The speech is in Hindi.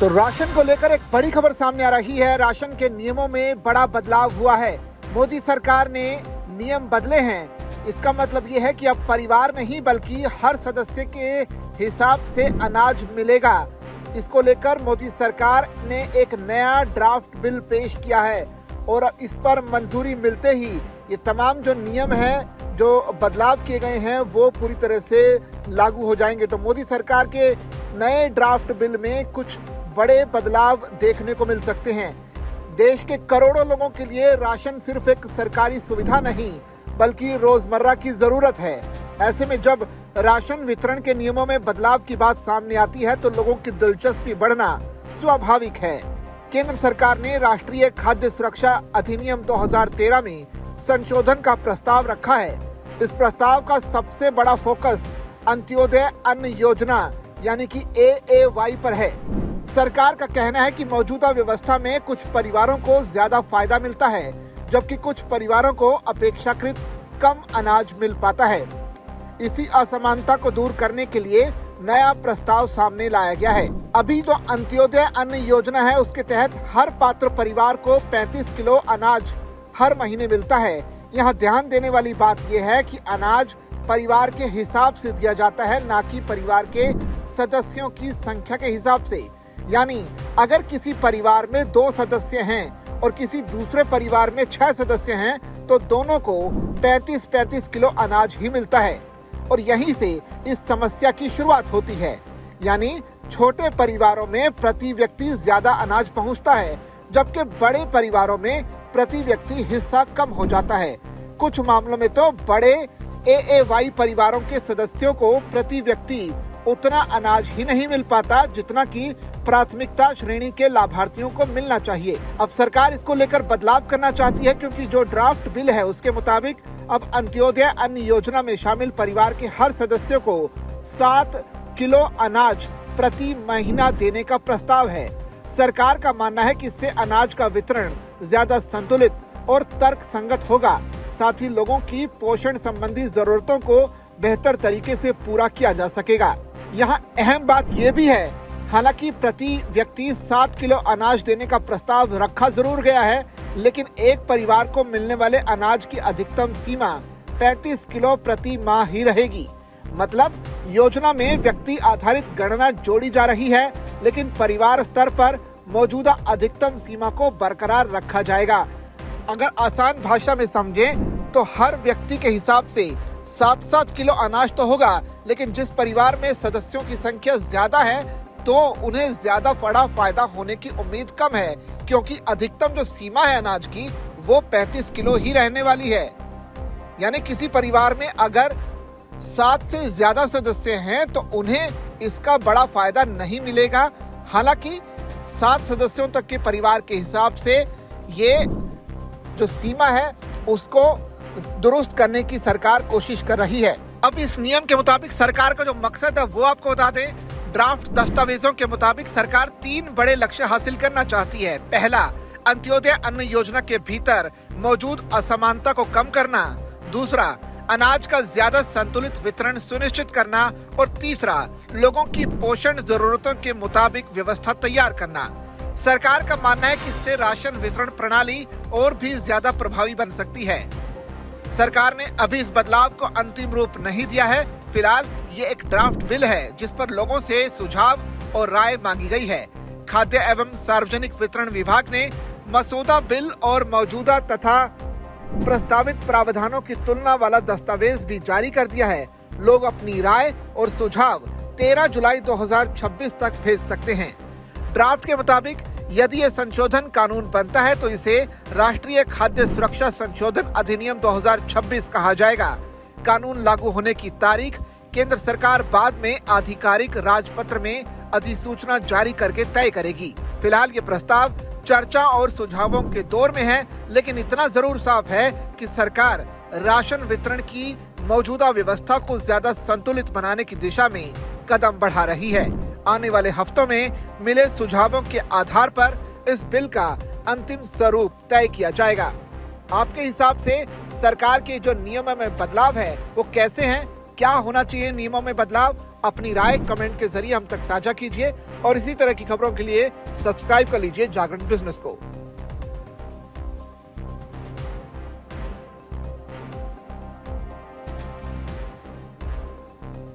तो राशन को लेकर एक बड़ी खबर सामने आ रही है। राशन के नियमों में बड़ा बदलाव हुआ है। मोदी सरकार ने नियम बदले हैं। इसका मतलब ये है कि अब परिवार नहीं बल्कि हर सदस्य के हिसाब से अनाज मिलेगा। इसको लेकर मोदी सरकार ने एक नया ड्राफ्ट बिल पेश किया है और इस पर मंजूरी मिलते ही ये तमाम जो नियम हैं, जो बदलाव किए गए हैं, वो पूरी तरह से लागू हो जाएंगे। तो मोदी सरकार के नए ड्राफ्ट बिल में कुछ बड़े बदलाव देखने को मिल सकते हैं। देश के करोड़ों लोगों के लिए राशन सिर्फ एक सरकारी सुविधा नहीं बल्कि रोजमर्रा की जरूरत है। ऐसे में जब राशन वितरण के नियमों में बदलाव की बात सामने आती है तो लोगों की दिलचस्पी बढ़ना स्वाभाविक है। केंद्र सरकार ने राष्ट्रीय खाद्य सुरक्षा अधिनियम 2013 में संशोधन का प्रस्ताव रखा है। इस प्रस्ताव का सबसे बड़ा फोकस अंत्योदय अन्न योजना यानी कि AAY पर है। सरकार का कहना है कि मौजूदा व्यवस्था में कुछ परिवारों को ज्यादा फायदा मिलता है जबकि कुछ परिवारों को अपेक्षाकृत कम अनाज मिल पाता है। इसी असमानता को दूर करने के लिए नया प्रस्ताव सामने लाया गया है। अभी जो अंत्योदय अन्न योजना है उसके तहत हर पात्र परिवार को 35 किलो अनाज हर महीने मिलता है। यहाँ ध्यान देने वाली बात यह है कि अनाज परिवार के हिसाब से दिया जाता है, ना कि परिवार के सदस्यों की संख्या के हिसाब से। यानी अगर किसी परिवार में 2 सदस्य हैं और किसी दूसरे परिवार में 6 सदस्य हैं तो दोनों को 35-35 किलो अनाज ही मिलता है और यहीं से इस समस्या की शुरुआत होती है। यानी छोटे परिवारों में प्रति व्यक्ति ज्यादा अनाज पहुंचता है जबकि बड़े परिवारों में प्रति व्यक्ति हिस्सा कम हो जाता है। कुछ मामलों में तो बड़े AAY परिवारों के सदस्यों को प्रति व्यक्ति उतना अनाज ही नहीं मिल पाता जितना कि प्राथमिकता श्रेणी के लाभार्थियों को मिलना चाहिए। अब सरकार इसको लेकर बदलाव करना चाहती है क्योंकि जो ड्राफ्ट बिल है उसके मुताबिक अब अंत्योदय अन्न योजना में शामिल परिवार के हर सदस्य को 7 किलो अनाज प्रति महीना देने का प्रस्ताव है। सरकार का मानना है कि इससे अनाज का वितरण ज्यादा संतुलित और तर्कसंगत होगा। साथ ही लोगों की पोषण संबंधी जरूरतों को बेहतर तरीके से पूरा किया जा सकेगा। यहाँ अहम बात यह भी है, हालांकि प्रति व्यक्ति 7 किलो अनाज देने का प्रस्ताव रखा जरूर गया है, लेकिन एक परिवार को मिलने वाले अनाज की अधिकतम सीमा 35 किलो प्रति माह ही रहेगी। मतलब योजना में व्यक्ति आधारित गणना जोड़ी जा रही है, लेकिन परिवार स्तर पर मौजूदा अधिकतम सीमा को बरकरार रखा जाएगा। अगर आसान भाषा में समझें तो हर व्यक्ति के हिसाब से 7-7 किलो अनाज तो होगा, लेकिन जिस परिवार में सदस्यों की संख्या ज्यादा है तो उन्हें ज्यादा बड़ा फायदा होने की उम्मीद कम है क्योंकि अधिकतम जो सीमा है अनाज की वो 35 किलो ही रहने वाली है। यानी किसी परिवार में अगर 7 से ज्यादा सदस्य हैं तो उन्हें इसका बड़ा फायदा नहीं मिलेगा। हालांकि 7 सदस्यों तक के परिवार के हिसाब से ये जो सीमा है उसको दुरुस्त करने की सरकार कोशिश कर रही है। अब इस नियम के मुताबिक सरकार का जो मकसद है वो आपको बता दें। ड्राफ्ट दस्तावेजों के मुताबिक सरकार 3 बड़े लक्ष्य हासिल करना चाहती है। पहला, अंत्योदय अन्न योजना के भीतर मौजूद असमानता को कम करना। दूसरा, अनाज का ज्यादा संतुलित वितरण सुनिश्चित करना। और तीसरा, लोगों की पोषण जरूरतों के मुताबिक व्यवस्था तैयार करना। सरकार का मानना है कि इससे राशन वितरण प्रणाली और भी ज्यादा प्रभावी बन सकती है। सरकार ने अभी इस बदलाव को अंतिम रूप नहीं दिया है। फिलहाल ये एक ड्राफ्ट बिल है जिस पर लोगों से सुझाव और राय मांगी गई है। खाद्य एवं सार्वजनिक वितरण विभाग ने मसौदा बिल और मौजूदा तथा प्रस्तावित प्रावधानों की तुलना वाला दस्तावेज भी जारी कर दिया है। लोग अपनी राय और सुझाव 13 जुलाई 2026 तक भेज सकते हैं। ड्राफ्ट के मुताबिक यदि ये संशोधन कानून बनता है तो इसे राष्ट्रीय खाद्य सुरक्षा संशोधन अधिनियम 2026 कहा जाएगा। कानून लागू होने की तारीख केंद्र सरकार बाद में आधिकारिक राजपत्र में अधिसूचना जारी करके तय करेगी। फिलहाल ये प्रस्ताव चर्चा और सुझावों के दौर में है, लेकिन इतना जरूर साफ है कि सरकार राशन वितरण की मौजूदा व्यवस्था को ज्यादा संतुलित बनाने की दिशा में कदम बढ़ा रही है। आने वाले हफ्तों में मिले सुझावों के आधार पर इस बिल का अंतिम स्वरूप तय किया जाएगा। आपके हिसाब से सरकार के जो नियम में बदलाव है वो कैसे हैं, क्या होना चाहिए नियमों में बदलाव? अपनी राय कमेंट के जरिए हम तक साझा कीजिए और इसी तरह की खबरों के लिए सब्सक्राइब कर लीजिए जागरण बिजनेस को।